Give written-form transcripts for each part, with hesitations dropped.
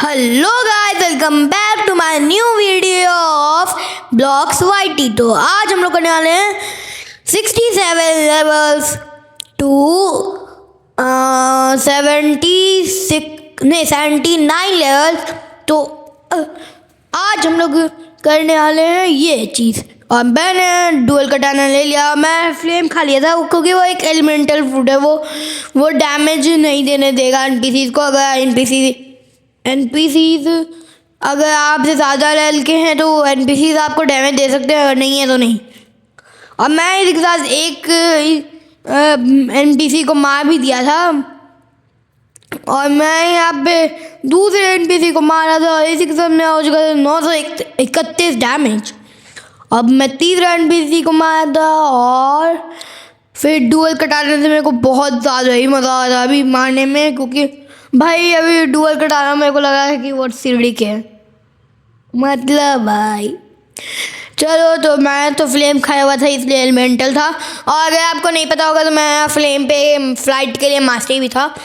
Hello guys, welcome back to my new video of blocks YT. तो आज हम लोग करने वाले हैं 67 लेवल्स टू 79 लेवल्स। तो आज हम लोग करने वाले हैं ये चीज़। और मैंने डुअल कटाना ले लिया, मैं फ्लेम खा लिया था क्योंकि वो एक एलिमेंटल फूड है। वो डैमेज नहीं देने देगा एनपीसीज को। अगर एनपीसीज अगर आपसे ज़्यादा लेवल के हैं तो एनपीसीज आपको डैमेज दे सकते हैं, अगर नहीं है तो नहीं। और मैं इसके साथ एक एनपीसी को मार भी दिया था और मैं यहाँ पे दूसरे एनपीसी को मारा था और इसी के साथ में हो चुका था 931 डैमेज। अब मैं तीसरा एनपीसी को मारा था और फिर डुअल कटाने से मेरे को बहुत ज़्यादा ही मज़ा आ रहा अभी मारने में, क्योंकि भाई अभी डुअल कटाना मेरे को लगा है कि वो सीढ़ी के मतलब भाई। चलो, तो मैं तो फ्लेम खाया हुआ था इसलिए एलिमेंटल था। और अगर आपको नहीं पता होगा तो मैं फ्लेम पे फ्लाइट के लिए मास्टर भी था।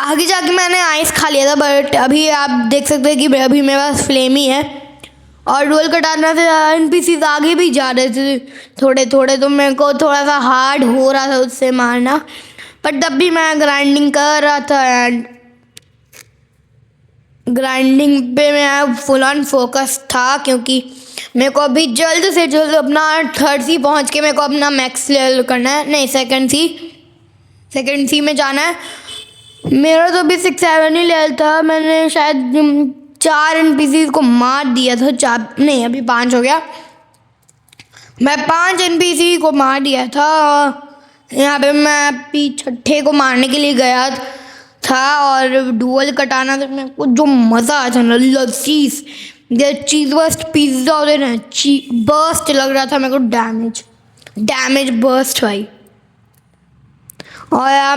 आगे जाके मैंने आइस खा लिया था, बट अभी आप देख सकते हैं कि अभी मेरे पास फ्लेम ही है। और डुअल कटाना से एनपीसी आगे भी जा रहे थे थोड़े थोड़े, तो मेरे को थोड़ा सा हार्ड हो रहा था उससे मारना, पर तब भी मैं ग्राइंडिंग कर रहा था। एंड ग्राइंडिंग पे मैं फुल ऑन फोकस था क्योंकि मेरे को अभी जल्द से जल्द अपना थर्ड सी पहुंच के मेरे को अपना मैक्स लेवल करना है। नहीं, सेकंड सी में जाना है। मेरा तो अभी 6-7 ही लेवल था। मैंने शायद 4 एनपीसी को मार दिया था, 4 नहीं, अभी 5 हो गया। मैं 5 एनपीसी को मार दिया था। यहाँ पे मैं छठे को मारने के लिए गया था और डुअल कटाना से मेरे को जो मज़ा आया था ना, लजीज चीज़ बर्स्ट पिज़्ज़ा होते ना, बर्स्ट लग रहा था मेरे को, डैमेज बर्स्ट भाई। और यहाँ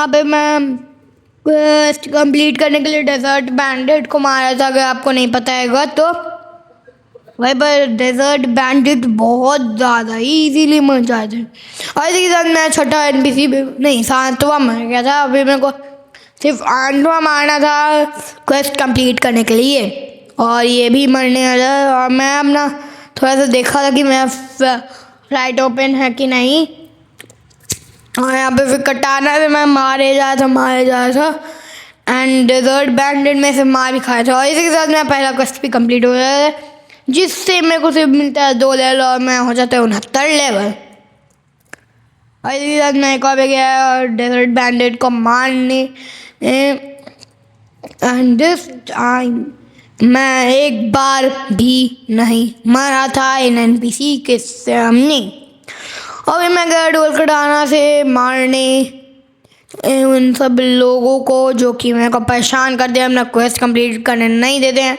पे मैं क्वेस्ट कंप्लीट करने के लिए डेजर्ट बैंडिट को मारा था। अगर आपको नहीं पता है तो भाई, पर डेजर्ट बैंडिट बहुत ज़्यादा ही इजीली मर जाए थे। और इसी के साथ मैं छठा एनपीसी नहीं 7वां मर गया था। अभी मेरे को सिर्फ 8वां मारना था क्वेस्ट कंप्लीट करने के लिए, और ये भी मरने वाला है। और मैं अपना थोड़ा सा देखा था कि मेरा फ्लाइट ओपन है कि नहीं। और यहाँ पे फिर कटाना से मैं मारे जा रहा था एंड डेजर्ट बैंडिट में से मार भी खाया था। और इसी के साथ मेरा पहला क्वेस्ट भी कंप्लीट हो गया है, जिससे मेरे को सिर्फ मिलता है 2 लेवल और मैं हो जाता है 69 लेवल। और इसी के साथ मैं एक और भी गया और डेजर्ट बैंडिट को मारने, एंड दिस टाइम मैं एक बार भी नहीं मरा था इन एनपीसी के सामने। और मैं गया डुअल कटाना से मारने उन सब लोगों को जो कि मेरे को परेशान कर दिया, अपना क्वेस्ट कंप्लीट करने नहीं देते हैं।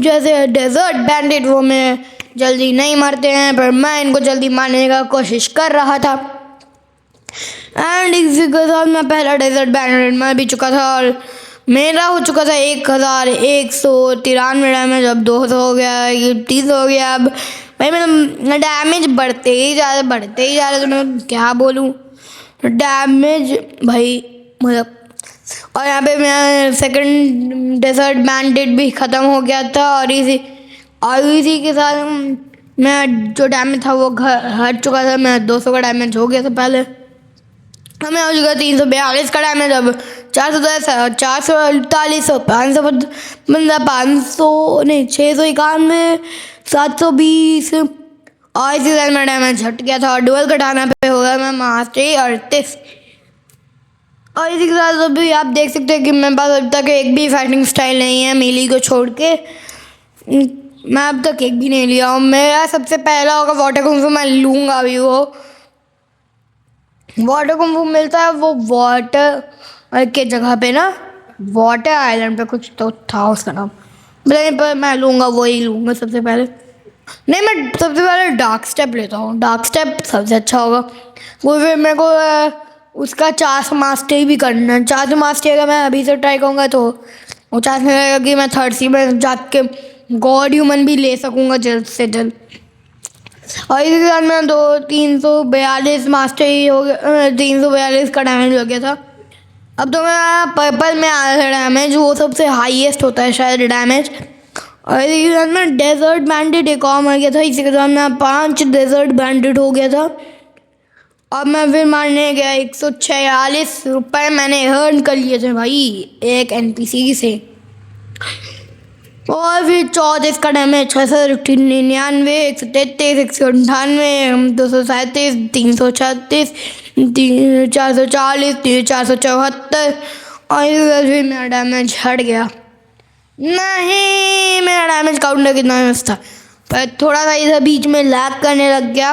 जैसे डेजर्ट बैंडिट, वो मैं जल्दी नहीं मरते हैं, पर मैं इनको जल्दी मारने का कोशिश कर रहा था। एंड इसी के साथ मैं पहला डेजर्ट बैंडिट मर भी चुका था और मेरा हो चुका था 1193 डैमेज। अब 200 हो गया, 30 हो गया। अब भाई मेरा डैमेज बढ़ते ही जा रहे तो मैं क्या बोलूँ, डैमेज भाई मतलब। और यहाँ पे मैं सेकंड डेजर्ट बैंडिट भी ख़त्म हो गया था और इसी के साथ मैं जो डैमेज था वो हट चुका था। मैं 200 का डैमेज हो गया था पहले, हमें हो चुका 342 का डैमेज। अब 410, 448, 500 मतलब 500 नहीं 691, 720। और इसी तरह मेरा डैमेज हट गया था और डुअल कटाना पे हो गया मैं मास्टरी 38। और इसी के साथ अभी आप देख सकते हैं कि मेरे पास अब तक एक भी फाइटिंग स्टाइल नहीं है, मीली को छोड़ के। मैं अब तक एक भी नहीं लिया हूँ। मेरा सबसे पहला होगा वाटर कुंग फू, मैं लूँगा अभी। वो वाटर कुंग फू मिलता है वो वाटर के जगह पे ना, वाटर आइलैंड पे कुछ तो था उसका नाम, पर मैं लूँगा, वही लूँगा सबसे पहले। नहीं, मैं सबसे पहले डार्क स्टेप लेता हूँ। डार्क स्टेप सबसे अच्छा होगा। वो फिर मेरे को उसका 400 मास्टरी भी करना है। 400 मास्टरी अगर मैं अभी से ट्राई करूँगा तो वो चांस मिलेगा कि मैं थर्ड सी में जाके गॉड ह्यूमन भी ले सकूँगा जल्द से जल्द। और इसी के साथ मैं 342 मास्टरी हो गया, 342 का डैमेज हो गया था। अब तो मैं पर्पल में आ रहा था डैमेज, वो सबसे हाईएस्ट होता है शायद डैमेज। और इसी के साथ में डेजर्ट बैंडिट एक और मर गया था, इसी के साथ में 5 डेजर्ट बैंडिट हो गया था। अब मैं फिर मारने गया, 146 रुपये मैंने अर्न कर लिए थे भाई एक एनपीसी से। और फिर 34 का डैमेज, 699, 133, 198, 237, 336, 440, 474। और फिर मेरा डैमेज हट गया। नहीं, मेरा डैमेज काउंटर कितना मस्त था, पर थोड़ा सा इधर बीच में लैग करने लग गया।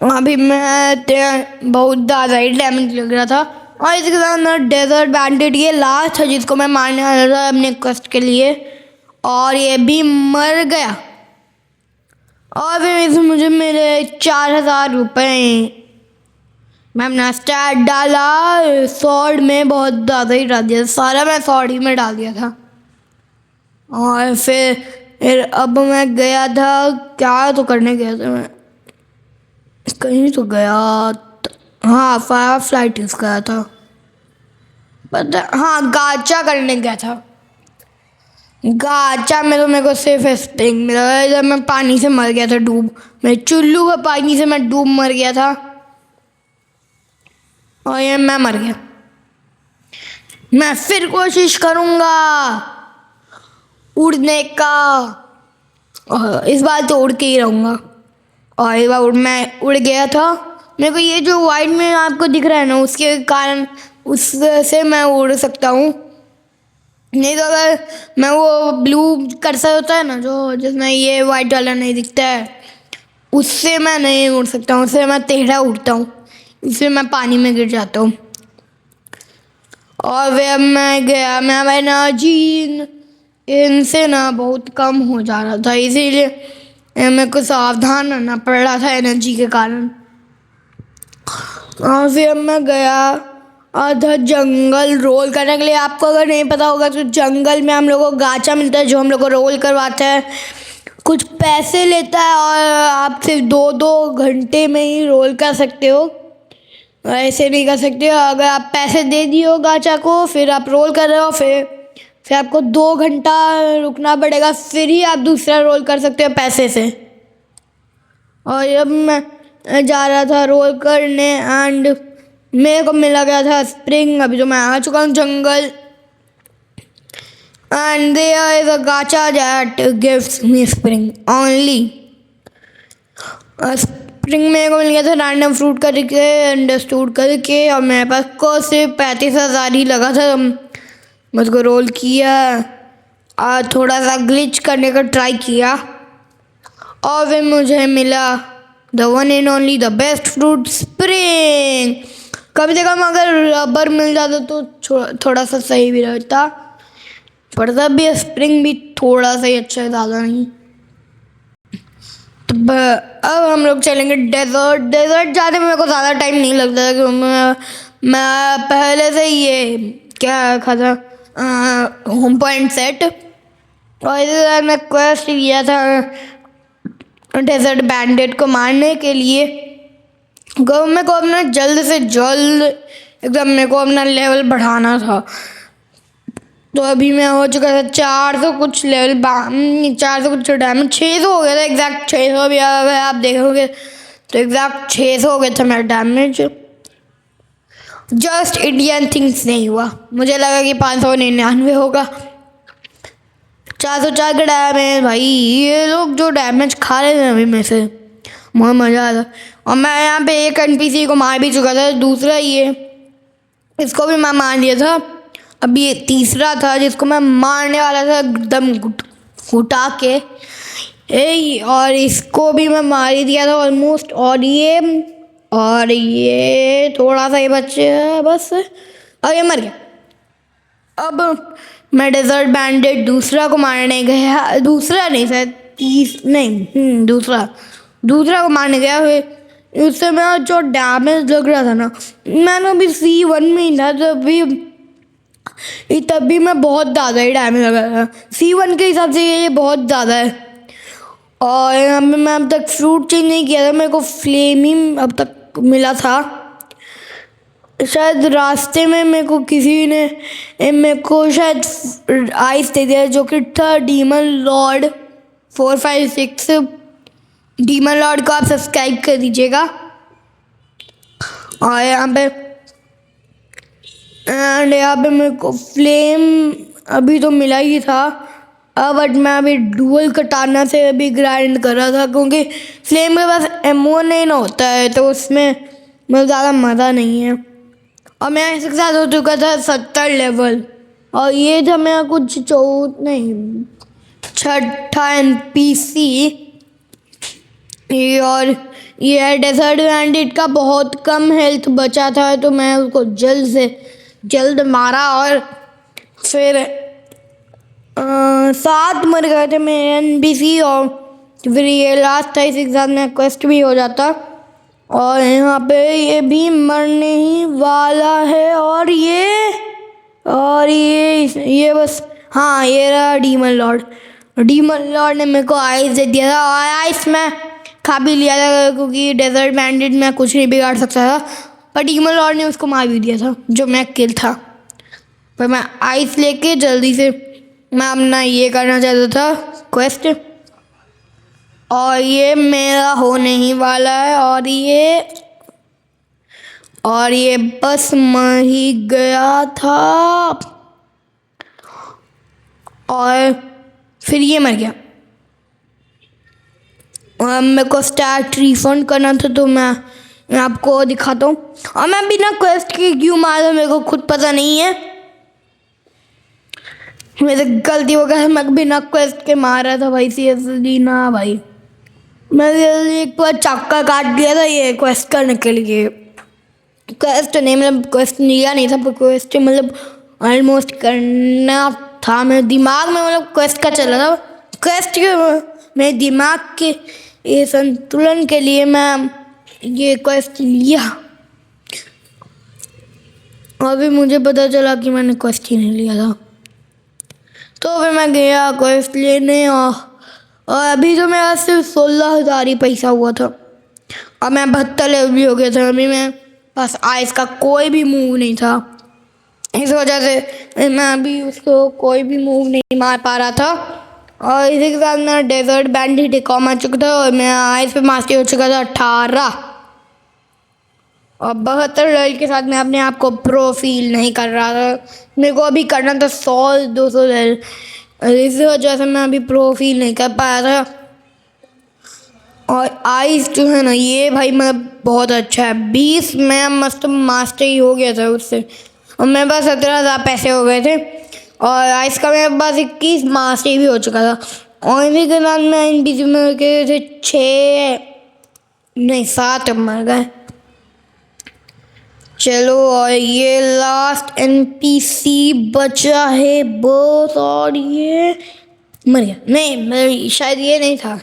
अभी मैं बहुत ज़्यादा ही डैमेज लग रहा था। और इसके साथ मेरा डेजर्ट बैंडिट ये लास्ट है जिसको मैं मारने वाला था अपने कष्ट के लिए, और ये भी मर गया। और फिर इसमें मुझे मिले 4000 रुपये। मैं अपना स्टार्ट डाला सॉर्ड में, बहुत ज़्यादा ही डाल दिया, सारा मैं सॉर्ड ही में डाल दिया था। और फिर अब मैं गया था, क्या तो करने गया था मैं, कहीं तो गया हाँ, फायर फ्लाइट गया था, पता हाँ गाचा करने गया था। गाचा में तो मेरे को सिर्फ स्प्रिंग मिला जब मैं पानी से मर गया था डूब, मेरे चुल्लू का पानी से मैं डूब मर गया था। और ये मैं मर गया। मैं फिर कोशिश करूँगा उड़ने का, इस बार तो उड़ के ही रहूँगा। और इस बार मैं उड़ गया था। मेरे को ये जो वाइट में आपको दिख रहा है ना, उसके कारण उससे मैं उड़ सकता हूँ। नहीं तो अगर मैं वो ब्लू कर्सर होता है ना जो जिसमें ये वाइट वाला नहीं दिखता है, उससे मैं नहीं उड़ सकता हूँ, उससे मैं टेढ़ा उड़ता हूँ, इसलिए मैं पानी में गिर जाता हूँ। और फिर मैं गया, मैं एनर्जी इनसे ना बहुत कम हो जा रहा था, इसीलिए मेरे को सावधान रहना पड़ रहा था एनर्जी के कारण। और फिर मैं गया आधा जंगल रोल करने के लिए। आपको अगर नहीं पता होगा तो जंगल में हम लोग को गाचा मिलता है जो हम लोग को रोल करवाता है, कुछ पैसे लेता है और आप सिर्फ 2-2 घंटे में ही रोल कर सकते हो, ऐसे नहीं कर सकते हो। अगर आप पैसे दे दिए हो गाचा को, फिर आप रोल कर रहे हो, फिर आपको 2 घंटा रुकना पड़ेगा, फिर ही आप दूसरा रोल कर सकते हो पैसे से। और जब मैं जा रहा था रोल करने एंड मेरे को मिला गया था स्प्रिंग। अभी तो मैं आ चुका हूँ jungle and there is a gacha that gives me spring only. Spring मेरे को मिल गया था रैंडम फ्रूट करके, अंडरस्टूड करके, और मेरे पास को सिर्फ 35,000 ही लगा था। मैं उसको रोल किया और थोड़ा सा ग्लिच करने का ट्राई किया और फिर मुझे मिला the one and only the best fruit spring. कभी से कम अगर रबर मिल जाता तो थोड़ा सा सही भी रहता, पर तब भी स्प्रिंग भी थोड़ा सा ही अच्छा है, ज़्यादा नहीं। तो अब हम लोग चलेंगे डेजर्ट। डेजर्ट जाने में मेरे को ज़्यादा टाइम नहीं लगता है क्योंकि मैं पहले से ये क्या रखा था होम पॉइंट सेट, और इधर बाद मैं क्वेस्ट लिया था डेजर्ट बैंडिट को मारने के लिए। मेरे को अपना जल्द से जल्द एकदम मेरे को अपना लेवल बढ़ाना था। तो अभी मैं हो चुका था 400 कुछ लेवल, 400 कुछ डैमेज, 600 हो गया था एग्जैक्ट 600 भी। अगर आप देखोगे तो एग्जैक्ट 600 हो गया था मेरा डैमेज। जस्ट इंडियन थिंग्स नहीं हुआ, मुझे लगा कि 599 होगा। 404 का डैमेज भाई, ये लोग जो डैमेज खा रहे थे अभी में से बहुत मज़ा आता। और मैं यहाँ पे एक एनपीसी को मार भी चुका था, दूसरा ये इसको भी मैं मार दिया था। अभी ये तीसरा था जिसको मैं मारने वाला था एकदम घुटा के, और इसको भी मैं मार ही दिया था ऑलमोस्ट। और ये थोड़ा सा ही बचे बस, और ये मर गया। अब मैं डेजर्ट बैंडिट दूसरा को मारने गया, दूसरा नहीं शायद दूसरा को मारने गया। उससे मेरा जो डैमेज लग रहा था ना, मैंने अभी C1 में ही था तभी मैं बहुत ज़्यादा ही डैमेज लग रहा था। C1 के हिसाब से ये बहुत ज़्यादा है। और यहाँ पे मैं अब तक फ्रूट चेंज नहीं किया था, मेरे को फ्लेमिंग अब तक मिला था। शायद रास्ते में मेरे को किसी ने मेरे को शायद आइस दे दिया, जो कि था डीमन लॉर्ड 456। डीमन लॉर्ड को आप सब्सक्राइब कर दीजिएगा। और यहाँ पे मेरे को फ्लेम अभी तो मिला ही था, बट मैं अभी डुअल कटाना से अभी ग्राइंड कर रहा था, क्योंकि फ्लेम के पास एमओ नहीं ना होता है, तो उसमें मतलब ज़्यादा मज़ा नहीं है। और मैं इसके साथ हो चुका था 70 लेवल, और ये था मेरा कुछ छठा NPC। और ये डेजर्ट बैंडिट का बहुत कम हेल्थ बचा था, तो मैं उसको जल्द से जल्द मारा, और फिर 7 मर गए थे मेरे NPC, और फिर ये लास्ट था, इसी के साथ में क्वेस्ट भी हो जाता। और यहाँ पे ये भी मरने ही वाला है, और ये बस, हाँ ये रहा डीमन लॉर्ड। डीमन लॉर्ड ने मेरे को आइस दे दिया था, और आइस मैं खा भी लिया था, क्योंकि डेजर्ट बैंडिट में कुछ नहीं बिगाड़ सकता था, पर डीमन लॉर्ड ने उसको मार भी दिया था, जो मैं किल था। पर मैं आइस लेके जल्दी से मैं अपना ये करना चाहता था क्वेस्ट, और ये मेरा होने ही वाला है। और ये बस मर ही गया था, और फिर ये मर गया। और मेरे को स्टार्ट रिफंड करना था, तो मैं आपको दिखाता हूँ। और मैं बिना क्वेस्ट के क्यों मारा मेरे को खुद पता नहीं है, मेरे गलती हो गया, मैं बिना क्वेस्ट के मारा था भाई। सीरियसली ना भाई, मैंने एक बार चक्का काट दिया था ये क्वेस्ट करने के लिए। क्वेस्ट नहीं, मतलब क्वेस्ट लिया नहीं था, पर क्वेस्ट मतलब ऑलमोस्ट करना था। मेरे दिमाग में मतलब क्वेस्ट का चला था, क्वेस्ट के मेरे दिमाग के ये संतुलन के लिए मैं ये क्वेस्ट लिया। अभी मुझे पता चला कि मैंने क्वेस्ट ही नहीं लिया था, तो फिर मैं गया क्वेस्ट लेने, और अभी तो मेरा सिर्फ 16,000 ही पैसा हुआ था, और मैं 72 लेवल भी हो गया था। अभी मैं पास आइस का कोई भी मूव नहीं था, इस वजह से मैं अभी उसको कोई भी मूव नहीं मार पा रहा था। और इसी के साथ मैं डेजर्ट बैंडिट एक और मार चुका था, और मैं आइस पे मास्टर हो चुका था 18, और 72 लेवल के साथ मैं अपने आप को प्रो फील नहीं कर रहा था। मेरे को अभी करना था 100-200 लेवल, इस वजह से मैं अभी प्रो फील नहीं कर पाया था। और आइस जो है ना, ये भाई मतलब बहुत अच्छा है। 20 में मस्त मास्टर ही हो गया था उससे, और मेरे पास 17,000 पैसे हो गए थे, और आइस का मेरे पास 21 मास्टर भी हो चुका था। और इसी के साथ में NPC में गए थे 7 मर गए। चलो, और ये लास्ट NPC बचा है बस, और ये मर गया। नहीं, शायद ये नहीं था,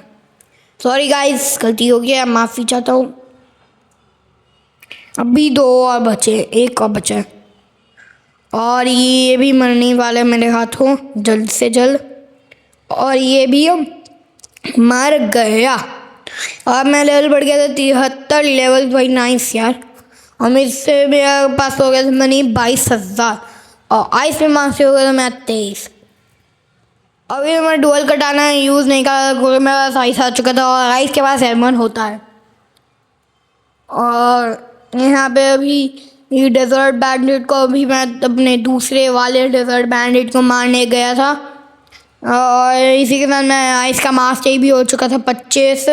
सॉरी गाइस, गलती हो गया, माफ़ी चाहता हूँ। अभी 2 और बचे, 1 और बचा है, और ये भी मरने वाले मेरे हाथों जल्द से जल्द, और ये भी मर गया। और मैं लेवल बढ़ गया था 73 लेवल, भाई नाइस यार। और मेरे पास हो गया था मनी 22,000, और आइस में मार्क्स हो गया था मैं 23। अभी मैं डुअल कटाना यूज़ नहीं कर, क्योंकि मेरे पास आइस आ चुका था, और आइस के पास एमन होता है। और यहाँ पे अभी ये डेजर्ट बैंडिट को अभी मैं अपने दूसरे वाले डेजर्ट बैंडिट को मारने गया था, और इसी के साथ मैं आइस का मास्टर भी हो चुका था 25,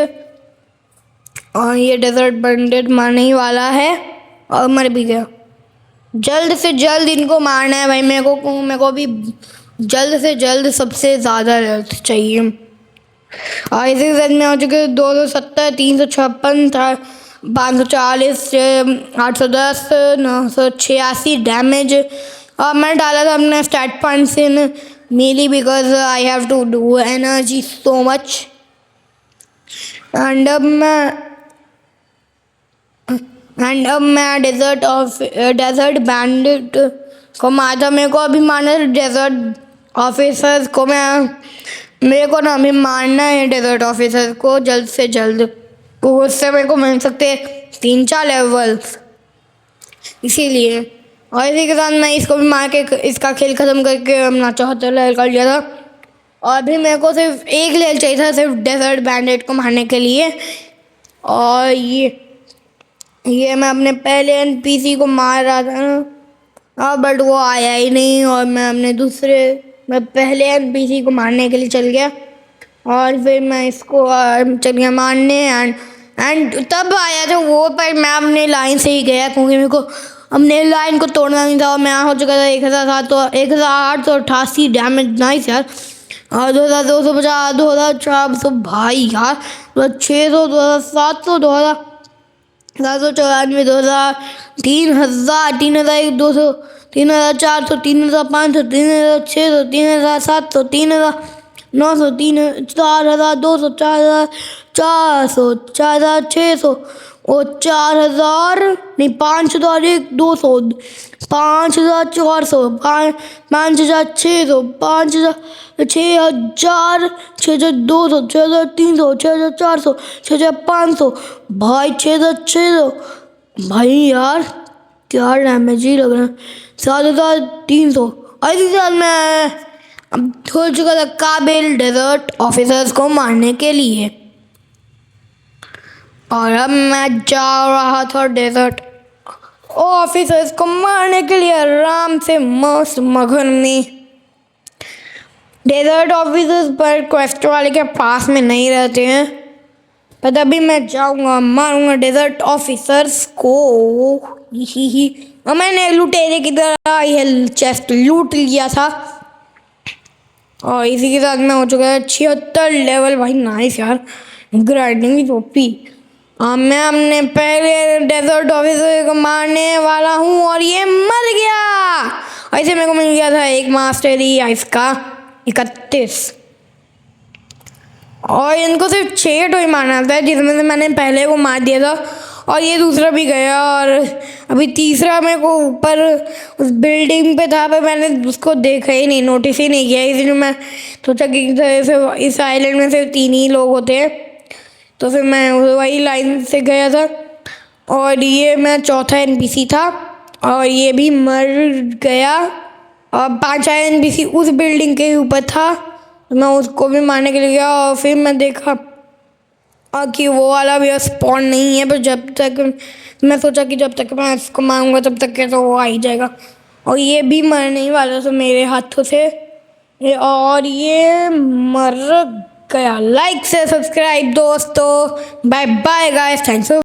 और ये डेजर्ट बैंडिट मरने ही वाला है, और मर भी गया। जल्द से जल्द इनको मारना है भाई, मेरे को भी जल्द से जल्द सबसे ज़्यादा हेल्थ चाहिए। और इसी के साथ में हो चुके 270, 356 था, 540, 810, 986 डैमेज। और मैं डाला था अपने stat points in melee because I have to do energy so much। And अब मैं डेजर्ट बैंडिट को मारता। मेरे को अभी मारना है डेजर्ट ऑफिसर्स को, मेरे को ना अभी मारना है डेजर्ट ऑफिसर्स को जल्द से जल्द, तो उससे मेरे को मिल सकते 3-4 लेवल्स। इसीलिए। और इसी के साथ मैं इसको भी मार के इसका खेल ख़त्म करके अपना 74 लेवल कर लिया था। और भी मेरे को सिर्फ एक लेवल चाहिए था सिर्फ डेजर्ट बैंडेट को मारने के लिए। और ये मैं अपने पहले एनपीसी को मार रहा था ना, बट वो आया ही नहीं। और मैं पहले एनपीसी को मारने के लिए चल गया और फिर मैं इसको चल गया मारने। एंड तब आया था वो, पर मैं अपने लाइन से ही गया क्योंकि मेरे को अपने लाइन को तोड़ना नहीं था। और मैं हो चुका था 1888 डैमेज। नाइस यार। और 2250, 2400 भाई यार, 2600, 2700, 2794, 2000, 3000, 3001, 200, 3400, 3500, 3600, 3700, 3900, 4200, 4200, 4600 और 4000 नहीं, 5001, 200, 5400, 5600, 5000, 6000, 6200, 6300, 6400, 6500 भाई, 6600 भाई यार, क्या डैमेज ही लग रहा है। 7300। और इसी साथ मैं अब हो चुका था काबिल डेजर्ट ऑफिसर्स को मारने के लिए। और अब मैं जा रहा था डेजर्ट ऑफिसर्स को मारने के लिए आराम से मस्त मगन में। डेजर्ट ऑफिसर्स पर क्वेस्ट वाले के पास में नहीं रहते हैं, पर तभी मैं जाऊंगा मारूंगा डेजर्ट ऑफिसर्स को। ही और मैंने लुटेरे की तरह यह चेस्ट लूट लिया था। और इसी के साथ मैं हो चुका है 76 लेवल। भाई नाइस यार, ग्राइंडिंग की टोपी। मैं अपने पहले डेजर्ट ऑफिसर को मारने वाला हूँ और ये मर गया। ऐसे मेरे को मिल गया था एक मास्टरी आइस का 31। और इनको सिर्फ 6 टोई मारना था, जिसमें से मैंने पहले को मार दिया था और ये दूसरा भी गया। और अभी तीसरा मेरे को ऊपर उस बिल्डिंग पे था, पर मैंने उसको देखा ही नहीं, नोटिस ही नहीं किया। इसलिए मैं सोचा कि इस आइलैंड में सिर्फ 3 ही लोग होते हैं, तो फिर मैं वही लाइन से गया था। और ये मैं चौथा एनपीसी था और ये भी मर गया। और 5वां एनपीसी उस बिल्डिंग के ऊपर था, तो मैं उसको भी मारने के लिए गया। और फिर मैं देखा कि वो वाला भी स्पॉन नहीं है, पर जब तक मैं सोचा कि जब तक मैं इसको मारूंगा तब तक के तो वो आ ही जाएगा। और ये भी मरने ही वाला था मेरे हाथों से, और ये मर गया। लाइक से सब्सक्राइब दोस्तों। Bye bye guys, thanks for